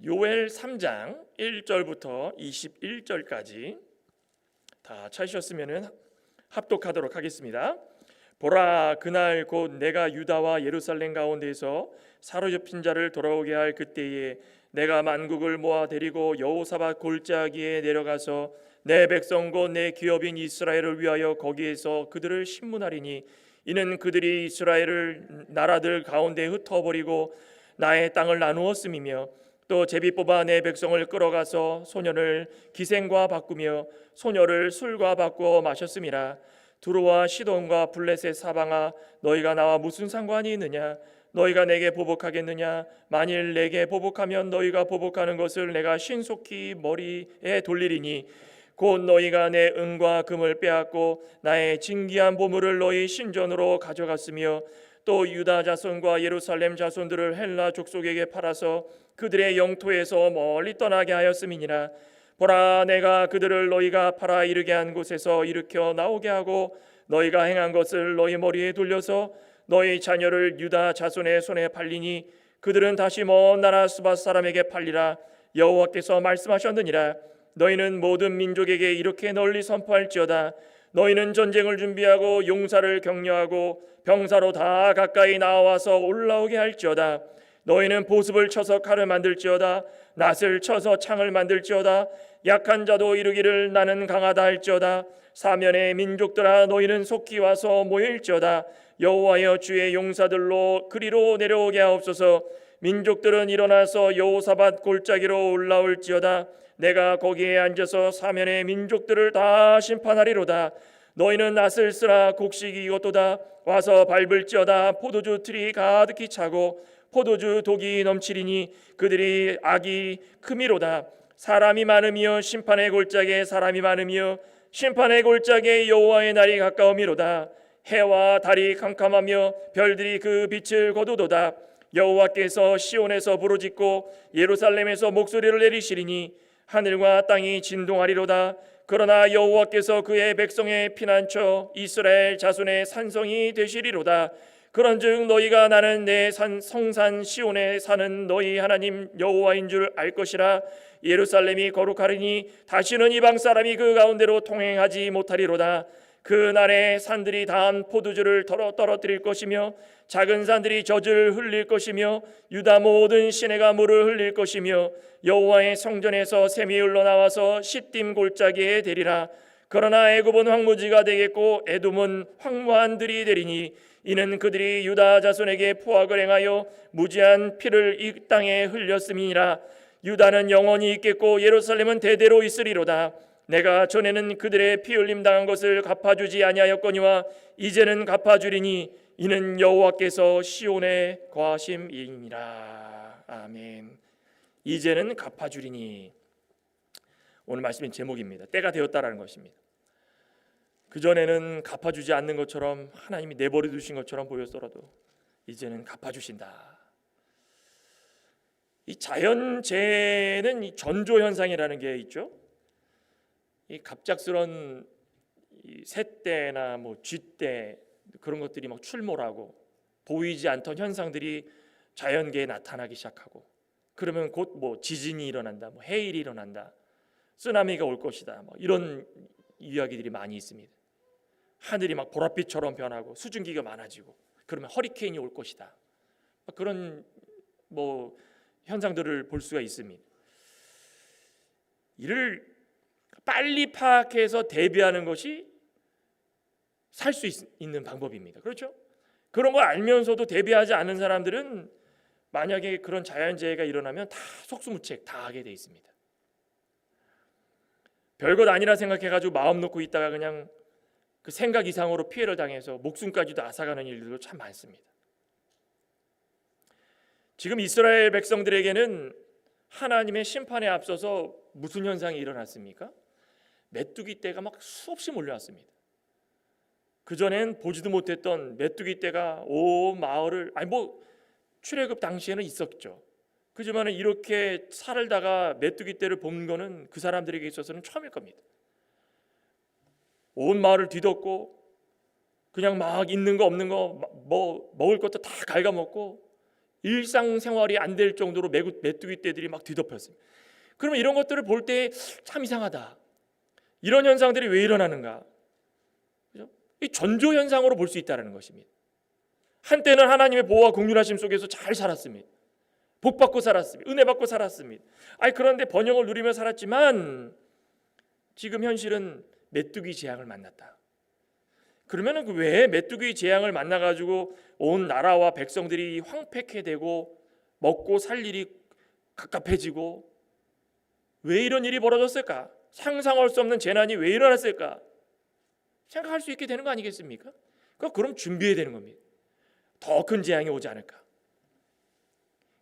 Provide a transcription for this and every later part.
요엘 3장 1절부터 21절까지 다 찾으셨으면 합독하도록 하겠습니다. 보라, 그날 곧 내가 유다와 예루살렘 가운데에서 사로잡힌 자를 돌아오게 할 그때에 내가 만국을 모아 데리고 여호사밧 골짜기에 내려가서 내 백성 곧 내 기업인 이스라엘을 위하여 거기에서 그들을 심문하리니 이는 그들이 이스라엘을 나라들 가운데 흩어버리고 나의 땅을 나누었음이며 또 제비 뽑아 내 백성을 끌어가서 소년을 기생과 바꾸며 소녀를 술과 바꾸어 마셨음이라. 두로와 시돈과 블레셋 사방아, 너희가 나와 무슨 상관이 있느냐? 너희가 내게 보복하겠느냐? 만일 내게 보복하면 너희가 보복하는 것을 내가 신속히 머리에 돌리리니 곧 너희가 내 은과 금을 빼앗고 나의 진귀한 보물을 너희 신전으로 가져갔으며 또 유다 자손과 예루살렘 자손들을 헬라 족속에게 팔아서 그들의 영토에서 멀리 떠나게 하였음이니라. 보라, 내가 그들을 너희가 팔아 이르게 한 곳에서 일으켜 나오게 하고 너희가 행한 것을 너희 머리에 돌려서 너희 자녀를 유다 자손의 손에 팔리니 그들은 다시 먼 나라 수밧 사람에게 팔리라. 여호와께서 말씀하셨느니라. 너희는 모든 민족에게 이렇게 널리 선포할지어다. 너희는 전쟁을 준비하고 용사를 격려하고 병사로 다 가까이 나와서 올라오게 할지어다. 너희는 보습을 쳐서 칼을 만들지어다. 낫을 쳐서 창을 만들지어다. 약한 자도 이르기를 나는 강하다 할지어다. 사면의 민족들아, 너희는 속히 와서 모일지어다. 여호와여, 주의 용사들로 그리로 내려오게 하옵소서. 민족들은 일어나서 여호사밧 골짜기로 올라올지어다. 내가 거기에 앉아서 사면의 민족들을 다 심판하리로다. 너희는 낫을 쓰라. 곡식이 익었도다. 와서 밟을지어다. 포도주 틀이 가득히 차고 포도주 독이 넘치리니 그들이 악이 크미로다. 사람이 많으며 심판의 골짜기에 사람이 많으며 심판의 골짜기에 여호와의 날이 가까우미로다. 해와 달이 캄캄하며 별들이 그 빛을 거두도다. 여호와께서 시온에서 부르짖고 예루살렘에서 목소리를 내리시리니 하늘과 땅이 진동하리로다. 그러나 여호와께서 그의 백성의 피난처 이스라엘 자손의 산성이 되시리로다. 그런즉 너희가 나는 내 성산 시온에 사는 너희 하나님 여호와인 줄 알 것이라. 예루살렘이 거룩하리니 다시는 이방 사람이 그 가운데로 통행하지 못하리로다. 그 날에 산들이 다한 포도주를 떨어뜨릴 것이며 작은 산들이 젖을 흘릴 것이며 유다 모든 시내가 물을 흘릴 것이며 여호와의 성전에서 샘이 흘러나와서 시딤 골짜기에 되리라. 그러나 애굽은 황무지가 되겠고 에돔은 황무한 들이 되리니 이는 그들이 유다 자손에게 포악을 행하여 무지한 피를 이 땅에 흘렸음이니라. 유다는 영원히 있겠고 예루살렘은 대대로 있으리로다. 내가 전에는 그들의 피 흘림 당한 것을 갚아주지 아니하였거니와 이제는 갚아주리니 이는 여호와께서 시온에 거하심이니라. 아멘. 이제는 갚아주리니. 오늘 말씀의 제목입니다. 때가 되었다라는 것입니다. 그전에는 갚아주지 않는 것처럼 하나님이 내버려 두신 것처럼 보였더라도 이제는 갚아주신다. 이 자연재해는 이 전조현상이라는 게 있죠. 이 갑작스런 새떼나 뭐 쥐떼 그런 것들이 막 출몰하고 보이지 않던 현상들이 자연계에 나타나기 시작하고 그러면 곧 뭐 지진이 일어난다, 뭐 해일이 일어난다, 쓰나미가 올 것이다, 뭐 이런 이야기들이 많이 있습니다. 하늘이 막 보랏빛처럼 변하고 수증기가 많아지고 그러면 허리케인이 올 것이다. 그런 뭐 현상들을 볼 수가 있습니다. 이를 빨리 파악해서 대비하는 것이 살 수 있는 방법입니다. 그렇죠? 그런 걸 알면서도 대비하지 않은 사람들은 만약에 그런 자연재해가 일어나면 다 속수무책 다 하게 돼 있습니다. 별것 아니라 생각해가지고 마음 놓고 있다가 그냥 그 생각 이상으로 피해를 당해서 목숨까지도 앗아가는 일들도 참 많습니다. 지금 이스라엘 백성들에게는 하나님의 심판에 앞서서 무슨 현상이 일어났습니까? 메뚜기 떼가 막 수없이 몰려왔습니다. 그전엔 보지도 못했던 메뚜기 떼가 온 마을을 출애굽 당시에는 있었죠. 그지만 이렇게 살다가 메뚜기 떼를 본 거는 그 사람들에게 있어서는 처음일 겁니다. 온 마을을 뒤덮고 그냥 막 있는 거 없는 거 뭐 먹을 것도 다 갉아먹고 일상생활이 안 될 정도로 메뚜기 떼들이 막 뒤덮였어요. 그러면 이런 것들을 볼 때 참 이상하다. 이런 현상들이 왜 일어나는가? 그죠? 이 전조 현상으로 볼 수 있다는 것입니다. 한때는 하나님의 보호와 긍휼하심 속에서 잘 살았습니다. 복 받고 살았습니다. 은혜 받고 살았습니다. 그런데 번영을 누리며 살았지만 지금 현실은 메뚜기 재앙을 만났다. 그러면 왜 메뚜기 재앙을 만나가지고 온 나라와 백성들이 황폐케 되고 먹고 살 일이 갑갑해지고 왜 이런 일이 벌어졌을까? 상상할 수 없는 재난이 왜 일어났을까? 생각할 수 있게 되는 거 아니겠습니까? 그럼 준비해야 되는 겁니다. 더 큰 재앙이 오지 않을까?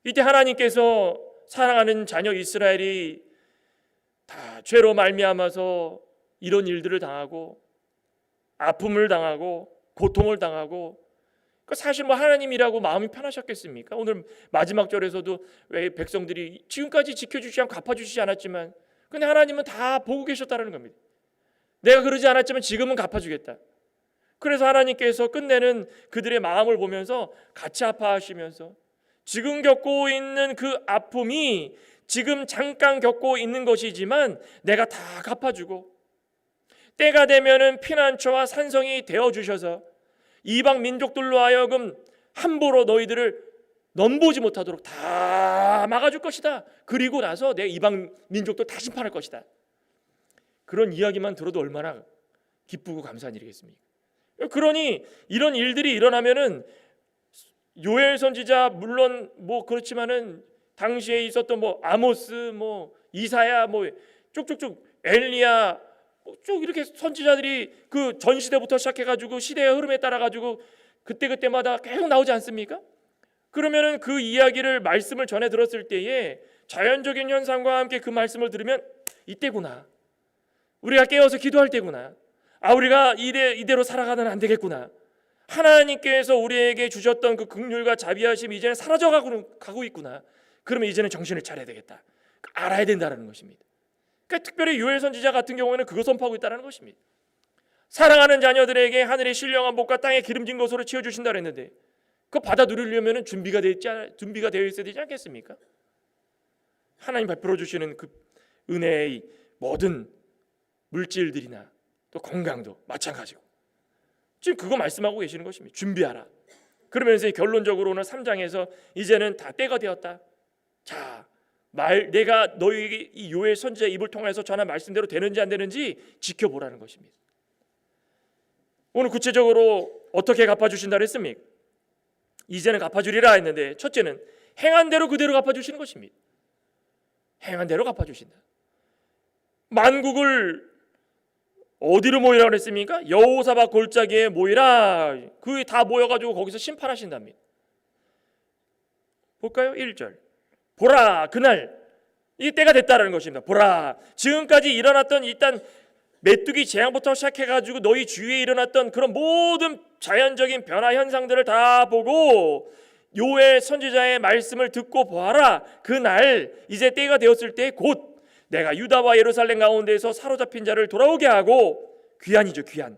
이때 하나님께서 사랑하는 자녀 이스라엘이 다 죄로 말미암아서 이런 일들을 당하고 아픔을 당하고 고통을 당하고 사실 하나님이라고 마음이 편하셨겠습니까? 오늘 마지막 절에서도 왜 백성들이 지금까지 지켜주시지 않고 갚아주시지 않았지만 근데 하나님은 다 보고 계셨다는 겁니다. 내가 그러지 않았지만 지금은 갚아주겠다. 그래서 하나님께서 끝내는 그들의 마음을 보면서 같이 아파하시면서 지금 겪고 있는 그 아픔이 지금 잠깐 겪고 있는 것이지만 내가 다 갚아주고 때가 되면은 피난처와 산성이 되어주셔서 이방 민족들로 하여금 함부로 너희들을 넘보지 못하도록 다 막아줄 것이다. 그리고 나서 내 이방 민족도 다 심판할 것이다. 그런 이야기만 들어도 얼마나 기쁘고 감사한 일이겠습니까? 그러니 이런 일들이 일어나면은 요엘 선지자 물론 그렇지만은 당시에 있었던 아모스 이사야 쭉쭉쭉 엘리야 쭉 이렇게 선지자들이 그 전 시대부터 시작해가지고 시대의 흐름에 따라가지고 그때마다 계속 나오지 않습니까? 그러면은 그 이야기를 말씀을 전해 들었을 때에 자연적인 현상과 함께 그 말씀을 들으면 이때구나. 우리가 깨어서 기도할 때구나. 우리가 이대로 살아가는 안 되겠구나. 하나님께서 우리에게 주셨던 그 긍휼과 자비하심이 이제는 사라져가고 있구나. 그러면 이제는 정신을 차려야 되겠다. 알아야 된다는 것입니다. 그러니까 특별히 요엘 선지자 같은 경우에는 그거 선포하고 있다는 것입니다. 사랑하는 자녀들에게 하늘의 신령한 복과 땅의 기름진 것으로 채워주신다 그랬는데 그거 받아 누리려면 준비가 되어 있어야 되지 않겠습니까? 하나님 베풀어 주시는 그 은혜의 모든 물질들이나 또 건강도 마찬가지고 지금 그거 말씀하고 계시는 것입니다. 준비하라. 그러면서 결론적으로는 3장에서 이제는 다 때가 되었다. 자, 내가 너희에게 이 요엘 선지자의 입을 통해서 전한 말씀대로 되는지 안 되는지 지켜보라는 것입니다. 오늘 구체적으로 어떻게 갚아주신다 그랬습니까? 이제는 갚아주리라 했는데 첫째는 행한 대로 그대로 갚아주시는 것입니다. 행한 대로 갚아주신다. 만국을 어디로 모이라 그랬습니까? 여호사밧 골짜기에 모이라. 그게 다 모여가지고 거기서 심판하신답니다. 볼까요? 1절 보라 그날 이 때가 됐다라는 것입니다. 보라 지금까지 일어났던 일단 메뚜기 재앙부터 시작해가지고 너희 주위에 일어났던 그런 모든 자연적인 변화 현상들을 다 보고 요엘 선지자의 말씀을 듣고 보아라. 그날 이제 때가 되었을 때 곧 내가 유다와 예루살렘 가운데에서 사로잡힌 자를 돌아오게 하고 귀환이죠 귀환.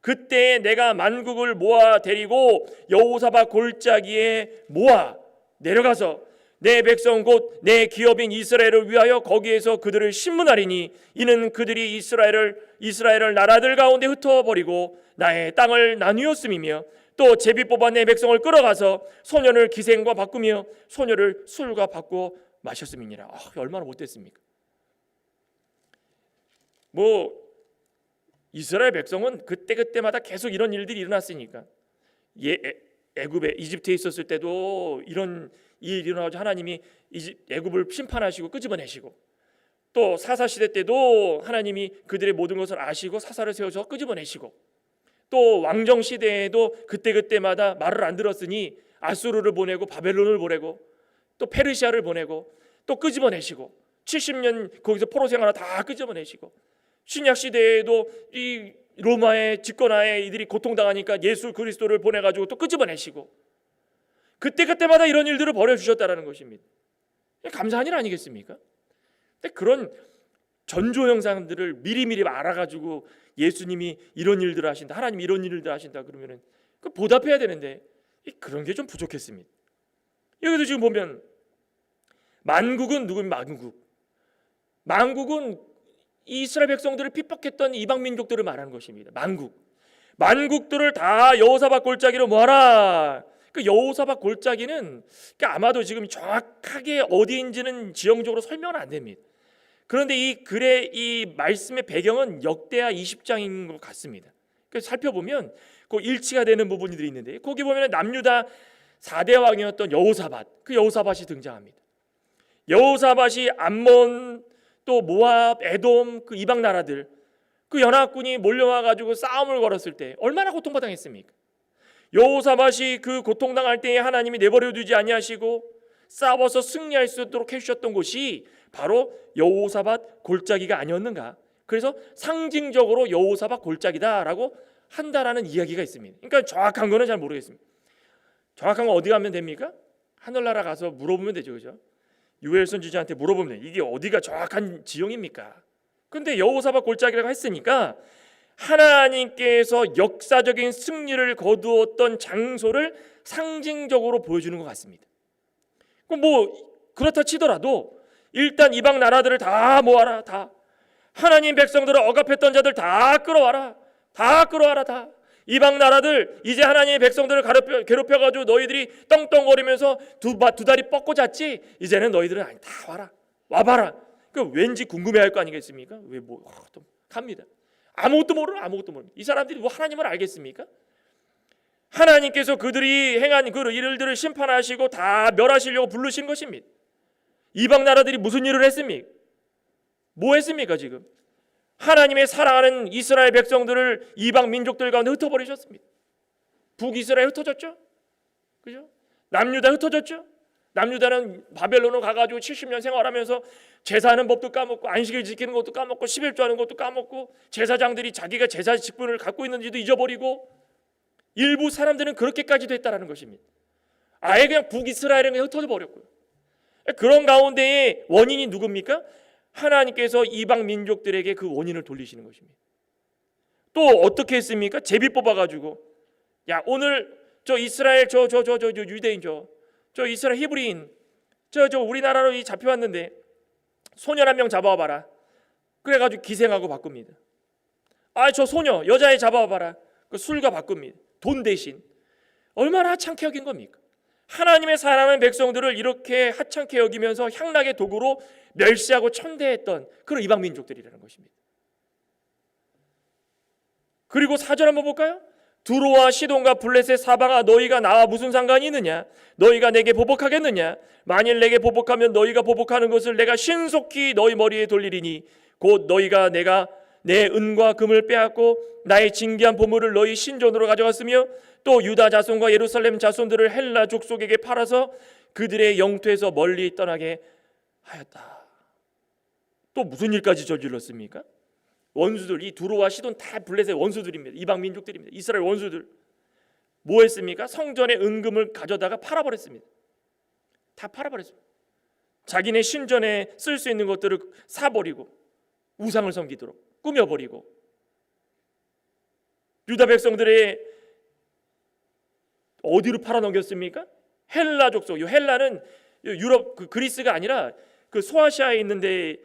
그때 내가 만국을 모아 데리고 여호사밧 골짜기에 모아 내려가서 내 백성 곧 내 기업인 이스라엘을 위하여 거기에서 그들을 심문하리니 이는 그들이 이스라엘을 나라들 가운데 흩어버리고 나의 땅을 나누었음이며 또 제비 뽑아 내 백성을 끌어가서 소년을 기생과 바꾸며 소녀를 술과 바꾸어 마셨음이니라. 얼마나 못됐습니까? 이스라엘 백성은 그때마다 계속 이런 일들이 일어났으니까 애굽에 이집트에 있었을 때도 이런 일이 일어나서 하나님이 애굽을 심판하시고 끄집어내시고 또 사사 시대 때도 하나님이 그들의 모든 것을 아시고 사사를 세워서 끄집어내시고 또 왕정 시대에도 그때마다 말을 안 들었으니 아수르를 보내고 바벨론을 보내고 또 페르시아를 보내고 또 끄집어내시고 70년 거기서 포로 생활을 다 끄집어내시고 신약 시대에도 이 로마의 집권하에 이들이 고통당하니까 예수 그리스도를 보내가지고 또 끄집어내시고 그때마다 이런 일들을 벌여주셨다는 것입니다. 감사한 일 아니겠습니까? 근데 그런 전조 형상들을 미리미리 알아가지고 예수님이 이런 일들을 하신다, 하나님이 이런 일들을 하신다 그러면은 그 보답해야 되는데 그런 게 좀 부족했습니다. 여기도 지금 보면 만국은 누구입니까? 만국은 이스라엘 백성들을 핍박했던 이방 민족들을 말하는 것입니다. 만국들을 다 여호사밧 골짜기로 모아라. 그 여호사밧 골짜기는 아마도 지금 정확하게 어디인지는 지형적으로 설명은 안 됩니다. 그런데 이 글의 이 말씀의 배경은 역대하 20장인 것 같습니다. 그래서 살펴보면 그 일치가 되는 부분들이 있는데, 거기 보면 남유다 4대 왕이었던 여호사밧, 그 여호사밧이 등장합니다. 여호사밧이 암몬, 또 모압, 에돔, 그 이방 나라들, 그 연합군이 몰려와 가지고 싸움을 걸었을 때 얼마나 고통받았겠습니까? 여호사밧이 그 고통당할 때에 하나님이 내버려 두지 아니하시고 싸워서 승리할 수 있도록 해주셨던 곳이 바로 여호사밧 골짜기가 아니었는가? 그래서 상징적으로 여호사밧 골짜기다라고 한다라는 이야기가 있습니다. 그러니까 정확한 거는 잘 모르겠습니다. 정확한 건 어디 가면 됩니까? 하늘나라 가서 물어보면 되죠, 그죠? 유엘 선지자한테 물어보면 이게 어디가 정확한 지형입니까? 근데 여호사밧 골짜기라고 했으니까 하나님께서 역사적인 승리를 거두었던 장소를 상징적으로 보여주는 것 같습니다. 그럼 뭐 그렇다 치더라도 일단 이방 나라들을 다 모아라. 다 하나님 백성들을 억압했던 자들 다 끌어와라. 다 이방 나라들, 이제 하나님의 백성들을 괴롭혀가지고 너희들이 떵떵거리면서 두 다리 뻗고 잤지? 이제는 너희들은 다 와라. 와봐라. 그 왠지 궁금해할 거 아니겠습니까? 왜 뭐 또 갑니다. 아무것도 모르는. 이 사람들이 뭐 하나님을 알겠습니까? 하나님께서 그들이 행한 그 일들을 심판하시고 다 멸하시려고 부르신 것입니다. 이방 나라들이 무슨 일을 했습니까? 뭐 했습니까 지금? 하나님의 사랑하는 이스라엘 백성들을 이방 민족들 가운데 흩어버리셨습니다. 북이스라엘 흩어졌죠? 그죠? 남유다 흩어졌죠? 남유다는 바벨론으로 가가지고 70년 생활하면서 제사하는 법도 까먹고 안식일 지키는 것도 까먹고 11조 하는 것도 까먹고 제사장들이 자기가 제사 직분을 갖고 있는지도 잊어버리고 일부 사람들은 그렇게까지도 했다라는 것입니다. 아예 그냥 북이스라엘은 흩어져 버렸고요. 그런 가운데의 원인이 누굽니까? 하나님께서 이방 민족들에게 그 원인을 돌리시는 것입니다. 또 어떻게 했습니까? 제비 뽑아가지고 야 오늘 저 이스라엘 저 유대인 저 이스라엘 히브리인 저 우리나라로 잡혀왔는데 소년 한 명 잡아와봐라. 그래가지고 기생하고 바꿉니다. 저 소녀 여자애 잡아와봐라. 그 술과 바꿉니다. 돈 대신. 얼마나 하찮게 여긴 겁니까? 하나님의 사랑하는 백성들을 이렇게 하찮게 여기면서 향락의 도구로 멸시하고 천대했던 그런 이방 민족들이라는 것입니다. 그리고 4절 한번 볼까요? 두로와 시돈과 블레셋 사방아 너희가 나와 무슨 상관이 있느냐? 너희가 내게 보복하겠느냐? 만일 내게 보복하면 너희가 보복하는 것을 내가 신속히 너희 머리에 돌리리니 곧 너희가 내가 내 은과 금을 빼앗고 나의 진귀한 보물을 너희 신전으로 가져갔으며 또 유다 자손과 예루살렘 자손들을 헬라 족속에게 팔아서 그들의 영토에서 멀리 떠나게 하였다. 또 무슨 일까지 저질렀습니까? 원수들, 이 두로와 시돈 다 블레셋 원수들입니다. 이방 민족들입니다. 이스라엘 원수들. 뭐 했습니까? 성전의 은금을 가져다가 팔아버렸습니다. 다 팔아버렸습니다. 자기네 신전에 쓸 수 있는 것들을 사버리고 우상을 섬기도록 꾸며버리고 유다 백성들의 어디로 팔아넘겼습니까? 헬라 족속. 이 헬라는 유럽 그리스가 아니라 그 소아시아에 있는데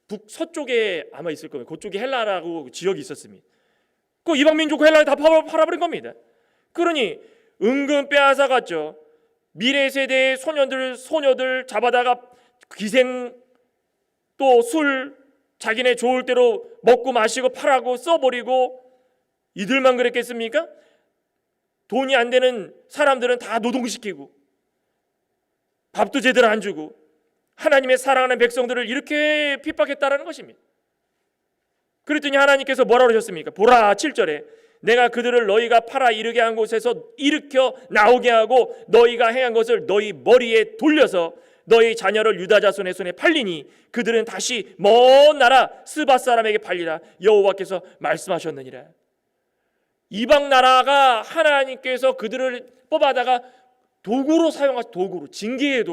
북서쪽에 아마 있을 거예요. 그쪽에 헬라라고 지역이 있었습니다. 그 이방 민족 헬라를 다 팔아버린 겁니다. 그러니 은근 빼앗아 갔죠. 미래 세대의 소녀들 잡아다가 기생 또 술 자기네 좋을 대로 먹고 마시고 팔아고 써버리고 이들만 그랬겠습니까? 돈이 안 되는 사람들은 다 노동시키고 밥도 제대로 안 주고 하나님의 사랑하는 백성들을 이렇게 핍박했다라는 것입니다. 그랬더니 하나님께서 뭐라고 하셨습니까? 보라 7절에 내가 그들을 너희가 팔아 이르게 한 곳에서 일으켜 나오게 하고 너희가 행한 것을 너희 머리에 돌려서 너희 자녀를 유다 자손의 손에 팔리니 그들은 다시 먼 나라 스바 사람에게 팔리라 여호와께서 말씀하셨느니라. 이방 나라가 하나님께서 그들을 뽑아다가 도구로 사용하시 도구로 징계의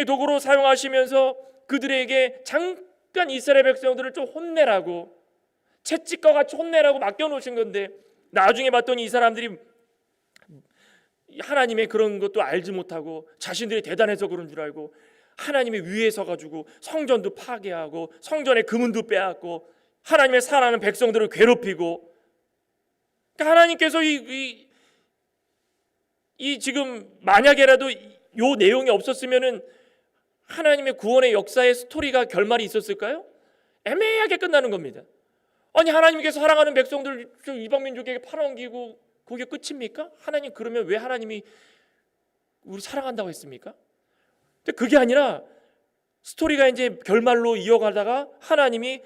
도구로 사용하시면서 그들에게 잠깐 이스라엘 백성들을 좀 혼내라고 채찍과 같이 혼내라고 맡겨놓으신 건데 나중에 봤더니 이 사람들이 하나님의 그런 것도 알지 못하고 자신들이 대단해서 그런 줄 알고 하나님의 위에 서가지고 성전도 파괴하고 성전의 금은도 빼앗고 하나님의 사랑하는 백성들을 괴롭히고, 그러니까 하나님께서 이 지금 만약에라도 요 내용이 없었으면은 하나님의 구원의 역사의 스토리가 결말이 있었을까요? 애매하게 끝나는 겁니다. 아니 하나님께서 사랑하는 백성들 이방 민족에게 팔아넘기고 그게 끝입니까? 하나님 그러면 왜 하나님이 우리 사랑한다고 했습니까? 근데 그게 아니라 스토리가 이제 결말로 이어가다가 하나님이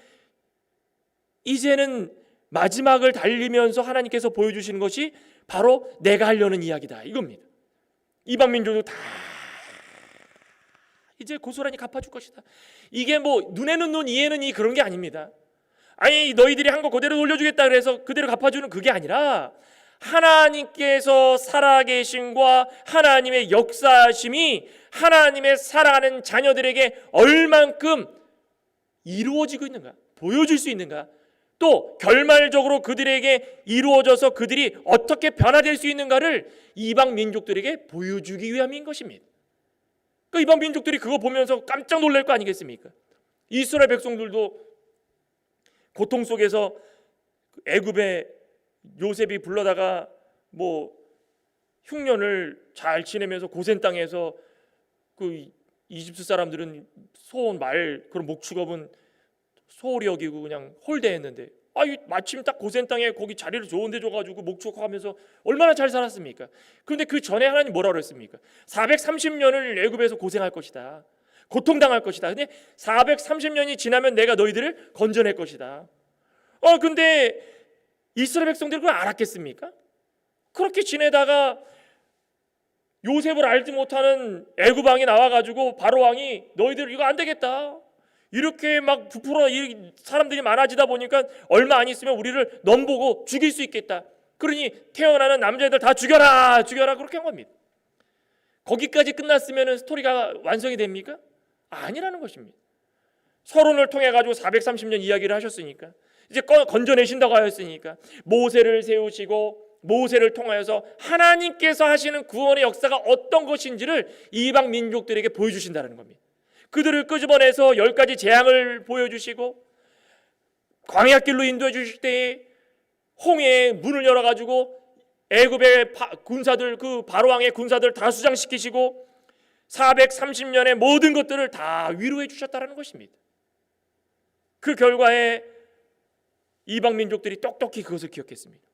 이제는 마지막을 달리면서 하나님께서 보여주시는 것이 바로 내가 하려는 이야기다 이겁니다. 이방 민족도 다 이제 고스란히 갚아줄 것이다. 이게 뭐 눈에는 눈 이에는 이 그런 게 아닙니다. 아니 너희들이 한 거 그대로 돌려주겠다 그래서 그대로 갚아주는 그게 아니라 하나님께서 살아계심과 하나님의 역사심이 하나님의 사랑하는 자녀들에게 얼만큼 이루어지고 있는가, 보여줄 수 있는가, 또 결말적으로 그들에게 이루어져서 그들이 어떻게 변화될 수 있는가를 이방 민족들에게 보여주기 위함인 것입니다. 그 이방 민족들이 그거 보면서 깜짝 놀랄 거 아니겠습니까? 이스라엘 백성들도 고통 속에서 애굽에 요셉이 불러다가 뭐 흉년을 잘 지내면서 고센 땅에서 그 이집트 사람들은 소원 말 그런 목축업은 소홀히 여기고 그냥 홀대했는데 마침 딱 고센 땅에 거기 자리를 좋은 데 줘가지고 목축하면서 얼마나 잘 살았습니까? 그런데 그 전에 하나님 뭐라 그랬습니까? 430년을 애굽에서 고생할 것이다, 고통당할 것이다. 근데 430년이 지나면 내가 너희들을 건져낼 것이다. 근데 이스라엘 백성들이 그걸 알았겠습니까? 그렇게 지내다가 요셉을 알지 못하는 애굽 왕이 나와가지고 바로 왕이 너희들 이거 안 되겠다, 이렇게 막 부풀어 사람들이 많아지다 보니까 얼마 안 있으면 우리를 넘보고 죽일 수 있겠다. 그러니 태어나는 남자애들 다 죽여라 그렇게 한 겁니다. 거기까지 끝났으면 스토리가 완성이 됩니까? 아니라는 것입니다. 서론을 통해 가지고 430년 이야기를 하셨으니까 이제 건져내신다고 하였으니까 모세를 세우시고 모세를 통하여서 하나님께서 하시는 구원의 역사가 어떤 것인지를 이방 민족들에게 보여주신다는 겁니다. 그들을 끄집어내서 10가지 재앙을 보여주시고 광야길로 인도해 주실 때에 홍해의 문을 열어가지고 애굽의 군사들, 그 바로왕의 군사들 다 수장시키시고 430년의 모든 것들을 다 위로해 주셨다는 것입니다. 그 결과에 이방 민족들이 똑똑히 그것을 기억했습니다.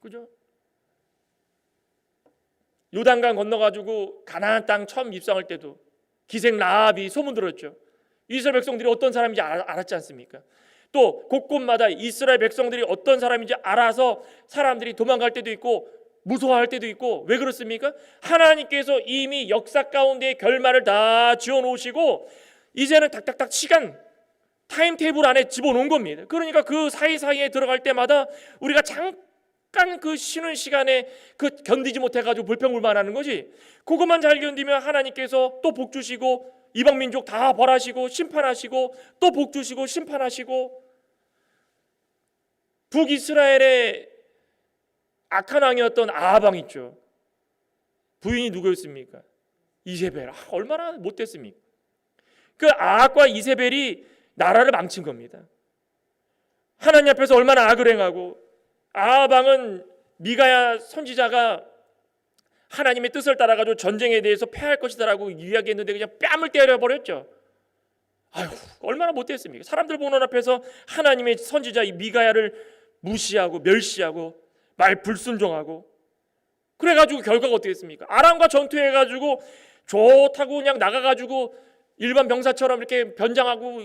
그죠? 요단강 건너가지고 가나안 땅 처음 입성할 때도 기생 라합이 소문 들었죠. 이스라엘 백성들이 어떤 사람인지 알았지 않습니까? 또 곳곳마다 이스라엘 백성들이 어떤 사람인지 알아서 사람들이 도망갈 때도 있고 무서워할 때도 있고. 왜 그렇습니까? 하나님께서 이미 역사 가운데 결말을 다 지어놓으시고 이제는 탁탁탁 시간 타임테이블 안에 집어넣은 겁니다. 그러니까 그 사이사이에 들어갈 때마다 우리가 잠깐 그 쉬는 시간에 그 견디지 못해가지고 불평불만하는 거지, 그것만 잘 견디면 하나님께서 또 복 주시고 이방 민족 다 벌하시고 심판하시고 또 복 주시고 심판하시고. 북이스라엘의 악한 왕이었던 아합 왕 있죠. 부인이 누구였습니까? 이세벨. 얼마나 못됐습니까? 그 아합과 이세벨이 나라를 망친 겁니다. 하나님 앞에서 얼마나 악을 행하고, 아합 왕은 미가야 선지자가 하나님의 뜻을 따라가지고 전쟁에 대해서 패할 것이다라고 이야기했는데 그냥 뺨을 때려버렸죠. 아휴, 얼마나 못됐습니까? 사람들 보는 앞에서 하나님의 선지자 이 미가야를 무시하고 멸시하고 말 불순종하고. 그래가지고 결과가 어떻게 됐습니까? 아람과 전투해가지고 좋다고 그냥 나가가지고 일반 병사처럼 이렇게 변장하고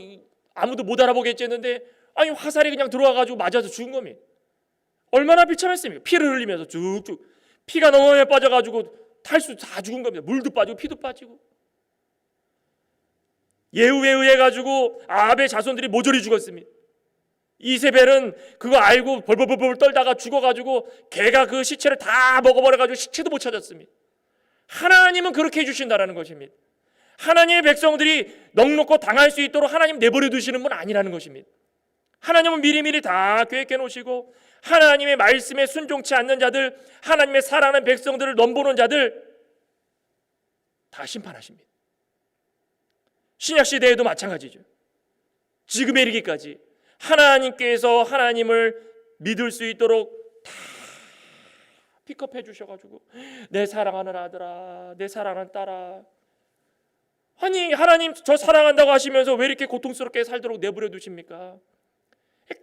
아무도 못 알아보겠지 했는데 아니 화살이 그냥 들어와가지고 맞아서 죽은 겁니다. 얼마나 비참했습니까? 피를 흘리면서 쭉쭉 피가 너무 많이 빠져가지고 탈수 다 죽은 겁니다. 물도 빠지고 피도 빠지고. 예후에 의해 가지고 아합의 자손들이 모조리 죽었습니다. 이세벨은 그거 알고 벌벌벌 떨다가 죽어가지고 개가 그 시체를 다 먹어버려가지고 시체도 못 찾았습니다. 하나님은 그렇게 해주신다라는 것입니다. 하나님의 백성들이 넉넉고 당할 수 있도록 하나님 내버려 두시는 분 아니라는 것입니다. 하나님은 미리미리 다 계획해 놓으시고 하나님의 말씀에 순종치 않는 자들, 하나님의 사랑하는 백성들을 넘보는 자들 다 심판하십니다. 신약 시대에도 마찬가지죠. 지금에 이르기까지 하나님께서 하나님을 믿을 수 있도록 다 픽업해 주셔가지고 내 사랑하는 아들아, 내 사랑하는 딸아, 아니 하나님 저 사랑한다고 하시면서 왜 이렇게 고통스럽게 살도록 내버려 두십니까?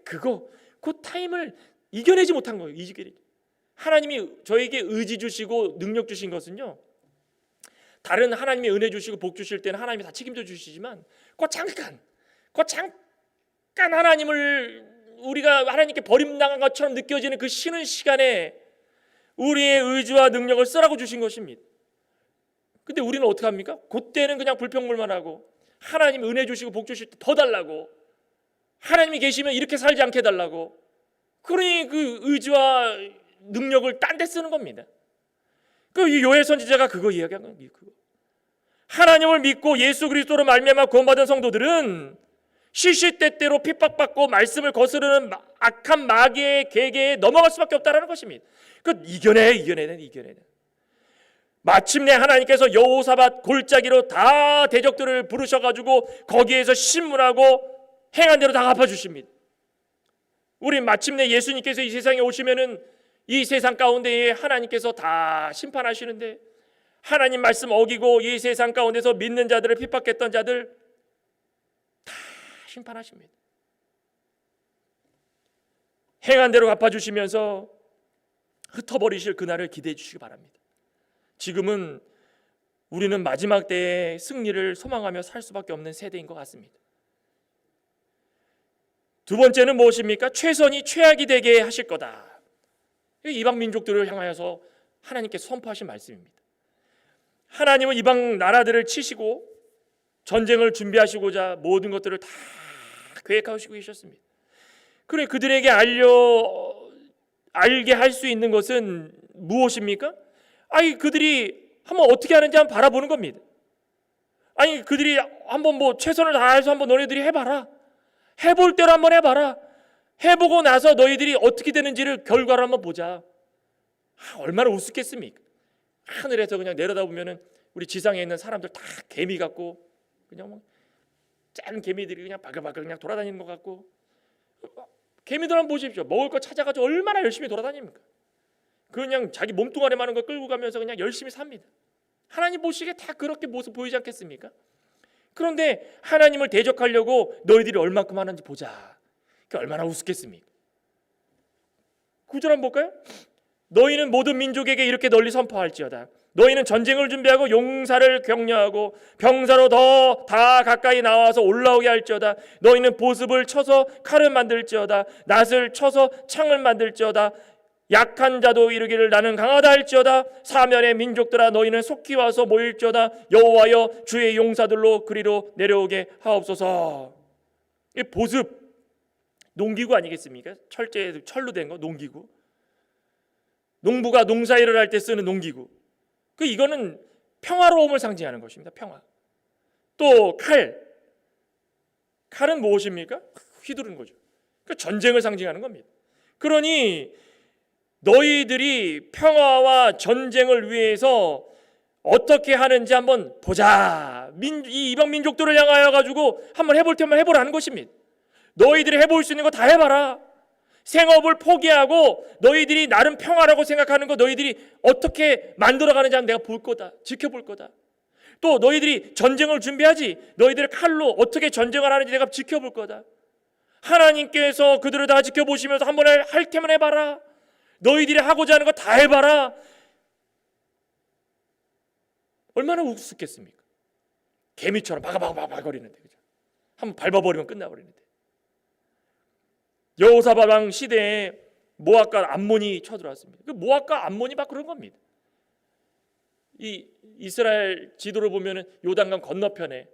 그 타임을 이겨내지 못한 거예요. 하나님이 저에게 의지 주시고 능력 주신 것은요, 다른 하나님의 은혜 주시고 복 주실 때는 하나님이 다 책임져 주시지만 그 잠깐 하나님을 우리가 하나님께 버림당한 것처럼 느껴지는 그 쉬는 시간에 우리의 의지와 능력을 쓰라고 주신 것입니다. 근데 우리는 어떻게 합니까? 그때는 그냥 불평불만 하고 하나님 은혜 주시고 복 주실 때 더 달라고, 하나님이 계시면 이렇게 살지 않게 해달라고, 그러니 그 의지와 능력을 딴 데 쓰는 겁니다. 그 요엘 선지자가 그거 이야기한 겁니다. 하나님을 믿고 예수 그리스도로 말미암아 구원받은 성도들은 시시때때로 핍박받고 말씀을 거스르는 악한 마귀의 계계에 넘어갈 수밖에 없다는 것입니다. 그 이겨내야 돼. 마침내 하나님께서 여호사밧 골짜기로 다 대적들을 부르셔가지고 거기에서 신문하고 행한 대로 다 갚아주십니다. 우리 마침내 예수님께서 이 세상에 오시면은 이 세상 가운데에 하나님께서 다 심판하시는데, 하나님 말씀 어기고 이 세상 가운데서 믿는 자들을 핍박했던 자들 다 심판하십니다. 행한 대로 갚아주시면서 흩어버리실 그날을 기대해 주시기 바랍니다. 지금은 우리는 마지막 때의 승리를 소망하며 살 수밖에 없는 세대인 것 같습니다. 두 번째는 무엇입니까? 최선이 최악이 되게 하실 거다. 이방 민족들을 향하여서 하나님께서 선포하신 말씀입니다. 하나님은 이방 나라들을 치시고 전쟁을 준비하시고자 모든 것들을 다 계획하시고 계셨습니다. 그래 그들에게 알게 할 수 있는 것은 무엇입니까? 아니 그들이 한번 어떻게 하는지 한번 바라보는 겁니다. 아니 그들이 한번 뭐 최선을 다해서 한번 너희들이 해봐라. 해볼 대로 한번 해봐라. 해보고 나서 너희들이 어떻게 되는지를 결과를 한번 보자. 얼마나 우습겠습니까? 하늘에서 그냥 내려다보면은 우리 지상에 있는 사람들 다 개미 같고, 그냥 뭐 작은 개미들이 그냥 바글바글 그냥 돌아다니는 것 같고, 개미들 한번 보십시오. 먹을 거 찾아가지고 얼마나 열심히 돌아다닙니까? 그냥 자기 몸뚱아리 많은 거 끌고 가면서 그냥 열심히 삽니다. 하나님 보시기에 다 그렇게 모습 보이지 않겠습니까? 그런데 하나님을 대적하려고 너희들이 얼마큼 하는지 보자. 그게 얼마나 우습겠습니까? 9절 한번 볼까요? 너희는 모든 민족에게 이렇게 널리 선포할지어다. 너희는 전쟁을 준비하고 용사를 격려하고 병사로 더 다 가까이 나와서 올라오게 할지어다. 너희는 보습을 쳐서 칼을 만들지어다. 낫을 쳐서 창을 만들지어다. 약한 자도 이르기를 나는 강하다 할지어다. 사면의 민족들아 너희는 속히 와서 모일지어다. 여호와여 주의 용사들로 그리로 내려오게 하옵소서. 이 보습 농기구 아니겠습니까? 철로 된 거 농기구. 농부가 농사일을 할 때 쓰는 농기구. 이거는 평화로움을 상징하는 것입니다. 평화. 또 칼은 무엇입니까? 휘두르는 거죠. 전쟁을 상징하는 겁니다. 그러니 너희들이 평화와 전쟁을 위해서 어떻게 하는지 한번 보자. 이 이방 민족들을 향하여 가지고 한번 해볼 테면 해보라는 것입니다. 너희들이 해볼 수 있는 거 다 해봐라. 생업을 포기하고 너희들이 나름 평화라고 생각하는 거 너희들이 어떻게 만들어가는지 내가 볼 거다. 지켜볼 거다. 또 너희들이 전쟁을 준비하지. 너희들 칼로 어떻게 전쟁을 하는지 내가 지켜볼 거다. 하나님께서 그들을 다 지켜보시면서 한번 할 테면 해봐라. 너희들이 하고자 하는 거 다 해봐라. 얼마나 우습겠습니까? 개미처럼 바가바가바가 거리는데, 그죠? 한번 밟아버리면 끝나버리는데. 여호사밧 왕 시대에 모압과 암몬이 쳐들어왔습니다. 그 모압과 암몬이 막 그런 겁니다. 이 이스라엘 지도를 보면은 요단강 건너편에,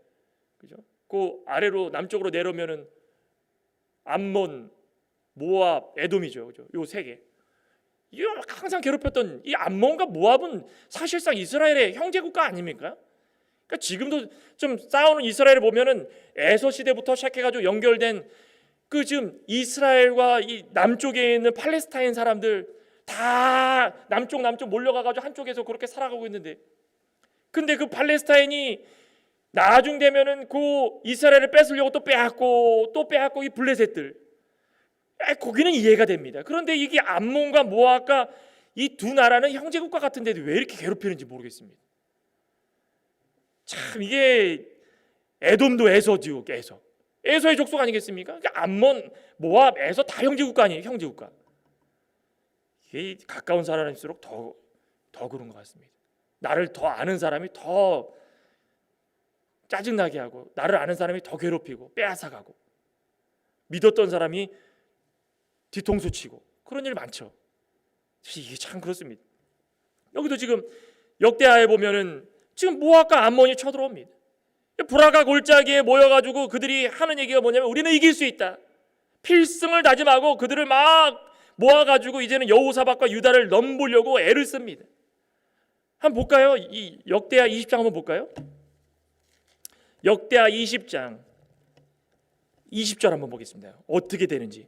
그죠? 그 아래로 남쪽으로 내려오면은 암몬, 모압, 에돔이죠, 그죠? 요 세 개. 이거 항상 괴롭혔던 이 암몬과 모압은 사실상 이스라엘의 형제국가 아닙니까? 그러니까 지금도 좀 싸우는 이스라엘을 보면은 에서 시대부터 시작해가지고 연결된 그 지금 이스라엘과 이 남쪽에 있는 팔레스타인 사람들 다 남쪽 몰려가가지고 한쪽에서 그렇게 살아가고 있는데, 근데 그 팔레스타인이 나중 되면은 그 이스라엘을 뺏으려고 또 빼앗고 이 블레셋들, 거기는 이해가 됩니다. 그런데 이게 암몬과 모압과 이 두 나라는 형제국가 같은데도 왜 이렇게 괴롭히는지 모르겠습니다. 참 이게 에돔도 에서죠. 에서의 족속 아니겠습니까? 그러니까 암몬, 모압, 에서 다 형제국가 아니에요? 형제국가. 이게 가까운 사람일수록 더 그런 것 같습니다. 나를 더 아는 사람이 더 짜증나게 하고, 나를 아는 사람이 더 괴롭히고 빼앗아가고, 믿었던 사람이 뒤통수 치고, 그런 일 많죠. 이게 참 그렇습니다. 여기도 지금 역대하에 보면은 지금 모압과 암몬이 쳐들어옵니다. 브라가 골짜기에 모여가지고 그들이 하는 얘기가 뭐냐면, 우리는 이길 수 있다. 필승을 다짐하고 그들을 막 모아가지고 이제는 여호사밧과 유다를 넘보려고 애를 씁니다. 한번 볼까요? 이 역대하 20장 한번 볼까요? 역대하 20장 20절 한번 보겠습니다. 어떻게 되는지.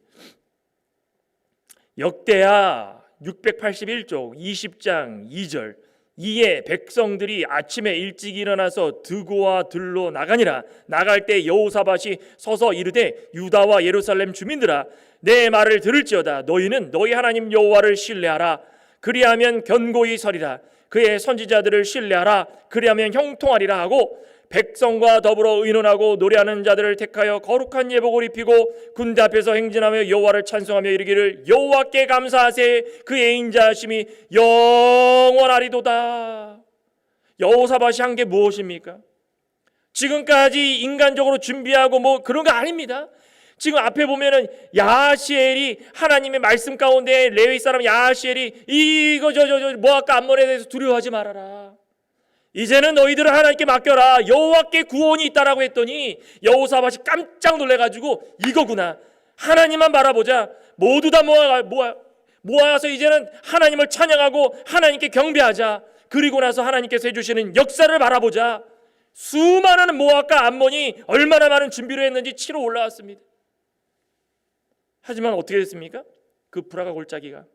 역대하 681쪽 20장 2절. 이에 백성들이 아침에 일찍 일어나서 드고와 들로 나가니라. 나갈 때 여호사밧이 서서 이르되, 유다와 예루살렘 주민들아, 내 말을 들을지어다. 너희는 너희 하나님 여호와를 신뢰하라. 그리하면 견고히 서리라. 그의 선지자들을 신뢰하라. 그리하면 형통하리라 하고, 백성과 더불어 의논하고 노래하는 자들을 택하여 거룩한 예복을 입히고 군대 앞에서 행진하며 여호와를 찬송하며 이르기를, 여호와께 감사하세. 그의 인자하심이 영원하리도다. 여호사밧이 한 게 무엇입니까? 지금까지 인간적으로 준비하고 뭐 그런 거 아닙니다. 지금 앞에 보면은 야하시엘이 하나님의 말씀 가운데 레위 사람 야하시엘이 이거 저 모압과 암몬에 대해서 두려워하지 말아라. 이제는 너희들을 하나님께 맡겨라. 여호와께 구원이 있다라고 했더니 여호사밧이 깜짝 놀래가지고, 이거구나. 하나님만 바라보자. 모두 다 모아서 이제는 하나님을 찬양하고 하나님께 경배하자. 그리고 나서 하나님께서 해주시는 역사를 바라보자. 수많은 모압과 암몬이 얼마나 많은 준비를 했는지 치러 올라왔습니다. 하지만 어떻게 됐습니까? 그 브라가 골짜기가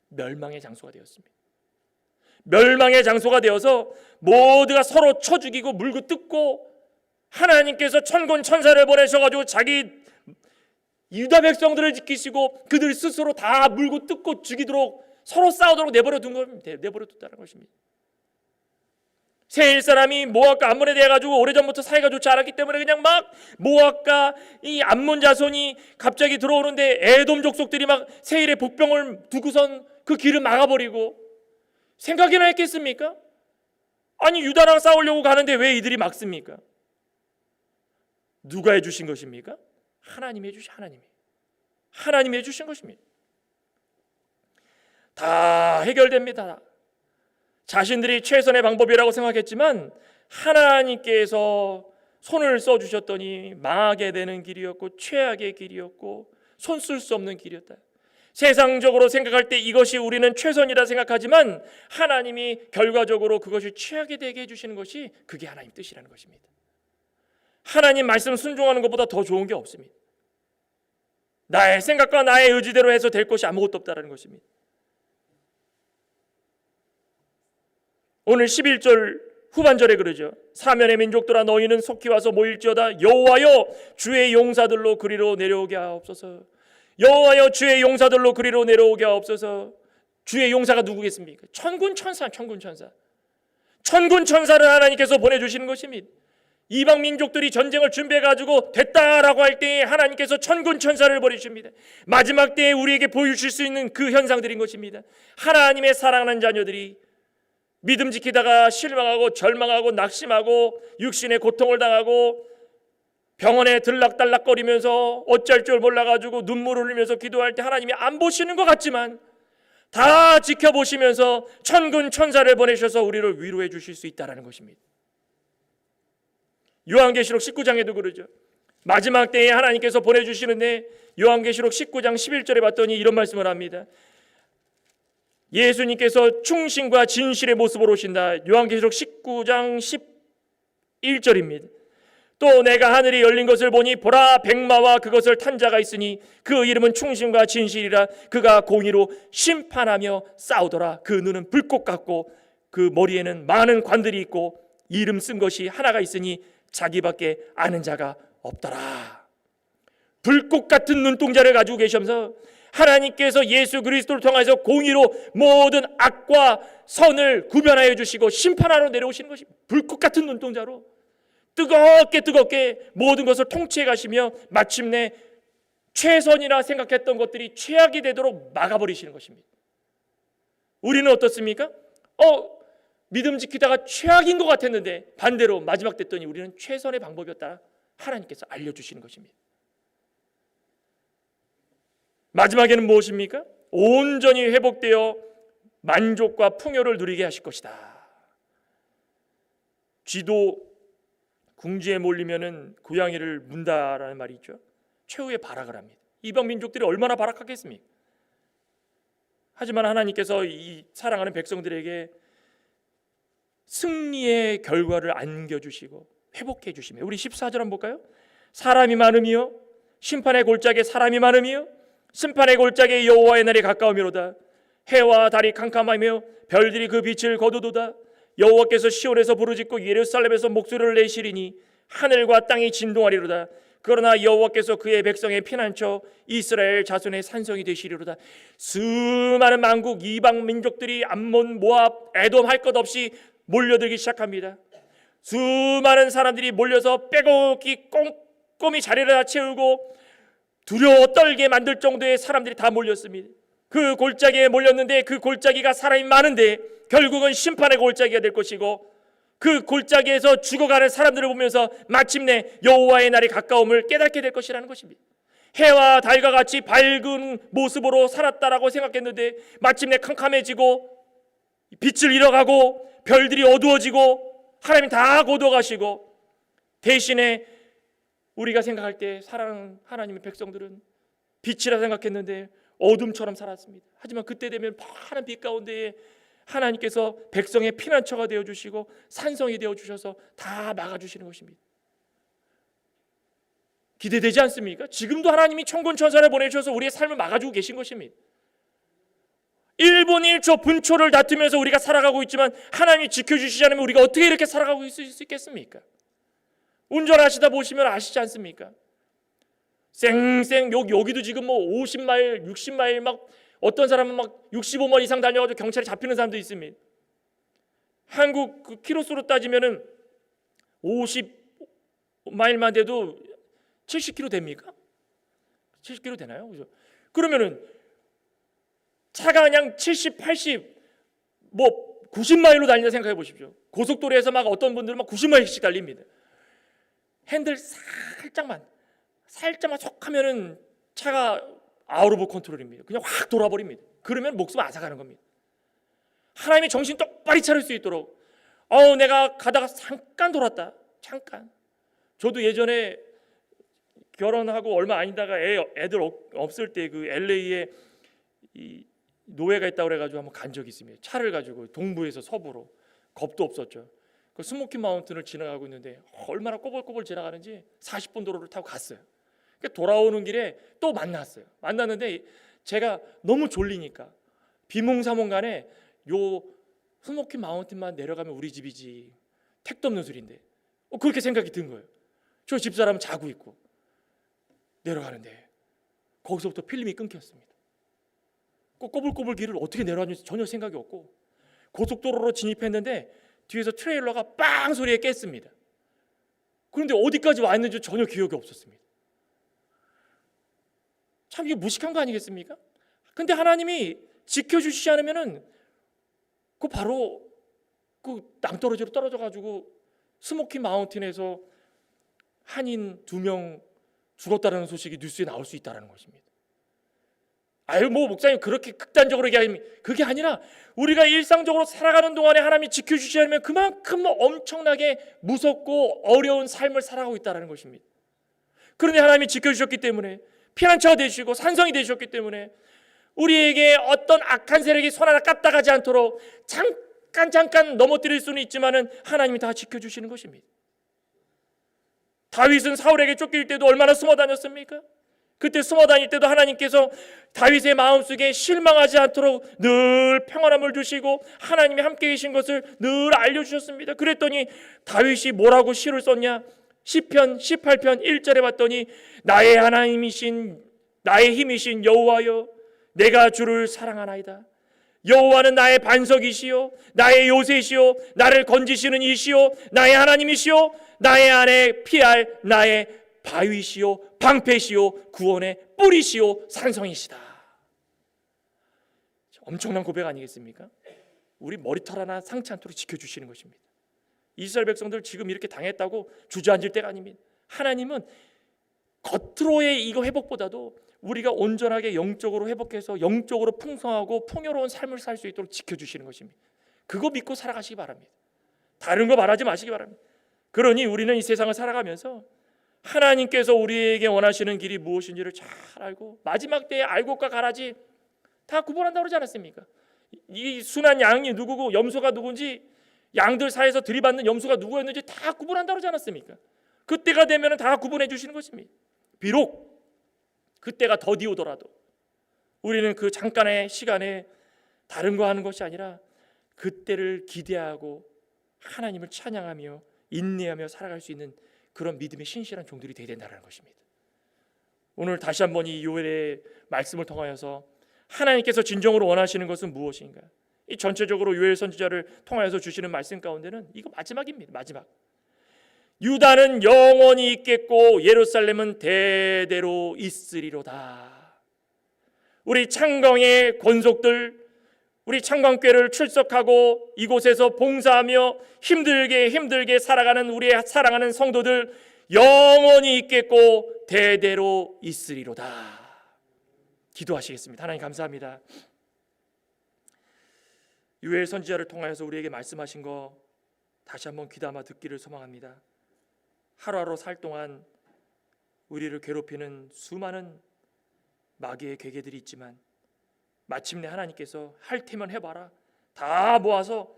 멸망의 장소가 되었습니다. 멸망의 장소가 되어서 모두가 서로 쳐 죽이고 물고 뜯고, 하나님께서 천군 천사를 보내셔가지고 자기 유다 백성들을 지키시고 그들 스스로 다 물고 뜯고 죽이도록 서로 싸우도록 내버려 뒀다는 것입니다. 세일 사람이 모압과 암몬에 대해 가지고 오래전부터 사이가 좋지 않았기 때문에 그냥 막 모압과 이 암몬 자손이 갑자기 들어오는데 에돔 족속들이 막 세일의 복병을 두고선 그 길을 막아버리고, 생각이나 했겠습니까? 아니 유다랑 싸우려고 가는데 왜 이들이 막습니까? 누가 해주신 것입니까? 하나님이 해주신 것입니다. 다 해결됩니다. 자신들이 최선의 방법이라고 생각했지만 하나님께서 손을 써주셨더니 망하게 되는 길이었고 최악의 길이었고 손 쓸 수 없는 길이었다. 세상적으로 생각할 때 이것이 우리는 최선이라 생각하지만 하나님이 결과적으로 그것이 최악이 되게 해주시는 것이 그게 하나님 뜻이라는 것입니다. 하나님 말씀 순종하는 것보다 더 좋은 게 없습니다. 나의 생각과 나의 의지대로 해서 될 것이 아무것도 없다는 것입니다. 오늘 11절 후반절에 그러죠. 사면의 민족들아 너희는 속히 와서 모일지어다. 여호와여 주의 용사들로 그리로 내려오게 하옵소서. 여호와여 주의 용사들로 그리로 내려오게 하옵소서. 주의 용사가 누구겠습니까? 천군 천사를 하나님께서 보내주시는 것입니다. 이방 민족들이 전쟁을 준비해가지고 됐다라고 할 때에 하나님께서 천군 천사를 보내주십니다. 마지막 때에 우리에게 보여주실 수 있는 그 현상들인 것입니다. 하나님의 사랑하는 자녀들이 믿음 지키다가 실망하고 절망하고 낙심하고 육신의 고통을 당하고 병원에 들락달락거리면서 어쩔 줄 몰라가지고 눈물을 흘리면서 기도할 때 하나님이 안 보시는 것 같지만 다 지켜보시면서 천군 천사를 보내셔서 우리를 위로해 주실 수 있다는 것입니다. 요한계시록 19장에도 그러죠. 마지막 때에 하나님께서 보내주시는데 요한계시록 19장 11절에 봤더니 이런 말씀을 합니다. 예수님께서 충신과 진실의 모습으로 오신다. 요한계시록 19장 11절입니다. 또 내가 하늘이 열린 것을 보니 보라 백마와 그것을 탄 자가 있으니 그 이름은 충심과 진실이라. 그가 공의로 심판하며 싸우더라. 그 눈은 불꽃 같고 그 머리에는 많은 관들이 있고 이름 쓴 것이 하나가 있으니 자기밖에 아는 자가 없더라. 불꽃 같은 눈동자를 가지고 계시면서 하나님께서 예수 그리스도를 통해서 공의로 모든 악과 선을 구별하여 주시고 심판하러 내려오시는 것이 불꽃 같은 눈동자로 뜨겁게 모든 것을 통치해 가시며 마침내 최선이라 생각했던 것들이 최악이 되도록 막아버리시는 것입니다. 우리는 어떻습니까? 믿음 지키다가 최악인 것 같았는데 반대로 마지막 됐더니 우리는 최선의 방법이었다 하나님께서 알려주시는 것입니다. 마지막에는 무엇입니까? 온전히 회복되어 만족과 풍요를 누리게 하실 것이다. 쥐도 궁지에 몰리면은 고양이를 문다라는 말이 있죠. 최후의 발악을 합니다. 이방 민족들이 얼마나 발악하겠습니까? 하지만 하나님께서 이 사랑하는 백성들에게 승리의 결과를 안겨주시고 회복해 주시며, 우리 14절 한번 볼까요? 사람이 많음이요 심판의 골짜기에 사람이 많음이요 심판의 골짜기에 여호와의 날이 가까우미로다. 해와 달이 캄캄하며 별들이 그 빛을 거두도다. 여호와께서 시온에서 부르짖고 예루살렘에서 목소리를 내시리니 하늘과 땅이 진동하리로다. 그러나 여호와께서 그의 백성의 피난처 이스라엘 자손의 산성이 되시리로다. 수많은 만국 이방 민족들이 암몬, 모압, 에돔 할 것 없이 몰려들기 시작합니다. 수많은 사람들이 몰려서 빼곡히 꼼꼼히 자리를 다 채우고 두려워 떨게 만들 정도의 사람들이 다 몰렸습니다. 그 골짜기에 몰렸는데 그 골짜기가 사람이 많은데 결국은 심판의 골짜기가 될 것이고, 그 골짜기에서 죽어가는 사람들을 보면서 마침내 여호와의 날이 가까움을 깨닫게 될 것이라는 것입니다. 해와 달과 같이 밝은 모습으로 살았다라고 생각했는데 마침내 캄캄해지고 빛을 잃어가고 별들이 어두워지고 하나님 다 거둬가시고, 대신에 우리가 생각할 때 사랑하는 하나님의 백성들은 빛이라 생각했는데 어둠처럼 살았습니다. 하지만 그때 되면 파란 빛 가운데에 하나님께서 백성의 피난처가 되어주시고 산성이 되어주셔서 다 막아주시는 것입니다. 기대되지 않습니까? 지금도 하나님이 천군천사를 보내주셔서 우리의 삶을 막아주고 계신 것입니다. 1분 1초 분초를 다투면서 우리가 살아가고 있지만 하나님이 지켜주시지 않으면 우리가 어떻게 이렇게 살아가고 있을 수 있겠습니까? 운전하시다 보시면 아시지 않습니까? 쌩쌩 여기도 지금 뭐 50마일 60마일 막 어떤 사람은 막 65마일 이상 달려가지고 경찰에 잡히는 사람도 있습니다. 한국 그 키로수로 따지면은 50마일만 돼도 70km 됩니까? 70km 되나요? 그죠? 그러면은 차가 그냥 70, 80, 뭐 90마일로 달린다 생각해 보십시오. 고속도로에서 막 어떤 분들은 막 90마일씩 달립니다. 핸들 살짝만 속 하면은 차가 아웃 오브 컨트롤입니다. 그냥 확 돌아버립니다. 그러면 목숨 앗아가는 겁니다. 하나님이 정신 똑바로 차릴 수 있도록 내가 가다가 잠깐 돌았다. 잠깐. 저도 예전에 결혼하고 얼마 아니다가 애들 없을 때 그 LA에 이 노예가 있다고 그래가지고 한번 간 적이 있습니다. 차를 가지고 동부에서 서부로. 겁도 없었죠. 그 스모키 마운틴을 지나가고 있는데 얼마나 꼬불꼬불 지나가는지 40분 도로를 타고 갔어요. 돌아오는 길에 또 만났는데 제가 너무 졸리니까 비몽사몽간에 요 스모키 마운틴만 내려가면 우리 집이지, 택도 없는 소리인데 그렇게 생각이 든 거예요. 저 집사람은 자고 있고 내려가는데 거기서부터 필름이 끊겼습니다. 꼬불꼬불 길을 어떻게 내려가는지 전혀 생각이 없고 고속도로로 진입했는데 뒤에서 트레일러가 빵 소리에 깼습니다. 그런데 어디까지 와 있는지 전혀 기억이 없었습니다. 참 이게 무식한 거 아니겠습니까? 근데 하나님이 지켜주시지 않으면은 그 바로 그 낭떠러지로 떨어져가지고 스모키 마운틴에서 한인 2명 죽었다는 소식이 뉴스에 나올 수 있다는 것입니다. 뭐 목사님 그렇게 극단적으로 얘기하면 그게 아니라 우리가 일상적으로 살아가는 동안에 하나님이 지켜주시지 않으면 그만큼 엄청나게 무섭고 어려운 삶을 살아가고 있다는 것입니다. 그런데 하나님이 지켜주셨기 때문에 피난처가 되시고 산성이 되셨기 때문에 우리에게 어떤 악한 세력이 손 하나 까딱하지 않도록 잠깐 넘어뜨릴 수는 있지만은 하나님이 다 지켜주시는 것입니다. 다윗은 사울에게 쫓길 때도 얼마나 숨어 다녔습니까? 그때 숨어 다닐 때도 하나님께서 다윗의 마음속에 실망하지 않도록 늘 평안함을 주시고 하나님이 함께 계신 것을 늘 알려주셨습니다. 그랬더니 다윗이 뭐라고 시를 썼냐? 시편 18편 1절에 봤더니 나의 하나님이신 나의 힘이신 여호와여 내가 주를 사랑하나이다. 여호와는 나의 반석이시요 나의 요새시요 나를 건지시는 이시요 나의 하나님이시요 나의 안에 피할 나의 바위시요 방패시요 구원의 뿌리시요 산성이시다. 엄청난 고백 아니겠습니까? 우리 머리털 하나 상치 않도록 지켜주시는 것입니다. 이스라엘 백성들 지금 이렇게 당했다고 주저앉을 때가 아닙니다. 하나님은 겉으로의 이거 회복보다도 우리가 온전하게 영적으로 회복해서 영적으로 풍성하고 풍요로운 삶을 살 수 있도록 지켜주시는 것입니다. 그거 믿고 살아가시기 바랍니다. 다른 거 말하지 마시기 바랍니다. 그러니 우리는 이 세상을 살아가면서 하나님께서 우리에게 원하시는 길이 무엇인지를 잘 알고 마지막 때에 알곡과 가라지 다 구분한다고 그러지 않았습니까? 이 순한 양이 누구고 염소가 누군지 양들 사이에서 들이받는 염소가 누구였는지 다 구분한다고 그러지 않았습니까? 그때가 되면 다 구분해 주시는 것입니다. 비록 그때가 더디오더라도 우리는 그 잠깐의 시간에 다른 거 하는 것이 아니라 그때를 기대하고 하나님을 찬양하며 인내하며 살아갈 수 있는 그런 믿음의 신실한 종들이 되어야 된다는 것입니다. 오늘 다시 한번 이 요엘의 말씀을 통하여서 하나님께서 진정으로 원하시는 것은 무엇인가? 이 전체적으로 요엘 선지자를 통하여서 주시는 말씀 가운데는 이거 마지막입니다. 마지막. 유다는 영원히 있겠고 예루살렘은 대대로 있으리로다. 우리 창광의 권속들, 우리 창광교회를 출석하고 이곳에서 봉사하며 힘들게 살아가는 우리의 사랑하는 성도들 영원히 있겠고 대대로 있으리로다. 기도하시겠습니다. 하나님 감사합니다. 요엘 선지자를 통하여서 우리에게 말씀하신 거 다시 한번 귀담아 듣기를 소망합니다. 하루하루 살 동안 우리를 괴롭히는 수많은 마귀의 괴계들이 있지만 마침내 하나님께서 할 테면 해봐라. 다 모아서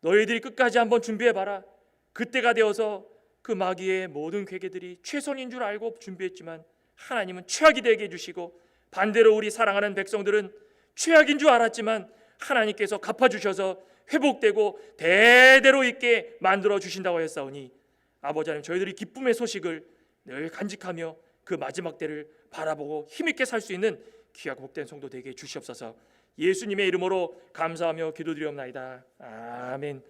너희들이 끝까지 한번 준비해봐라. 그때가 되어서 그 마귀의 모든 괴계들이 최선인 줄 알고 준비했지만 하나님은 최악이 되게 해주시고 반대로 우리 사랑하는 백성들은 최악인 줄 알았지만 하나님께서 갚아주셔서 회복되고 대대로 있게 만들어 주신다고 했사오니 아버지 하나님 저희들이 기쁨의 소식을 늘 간직하며 그 마지막 때를 바라보고 힘있게 살 수 있는 귀하고 복된 성도 되게 주시옵소서. 예수님의 이름으로 감사하며 기도드리옵나이다. 아멘.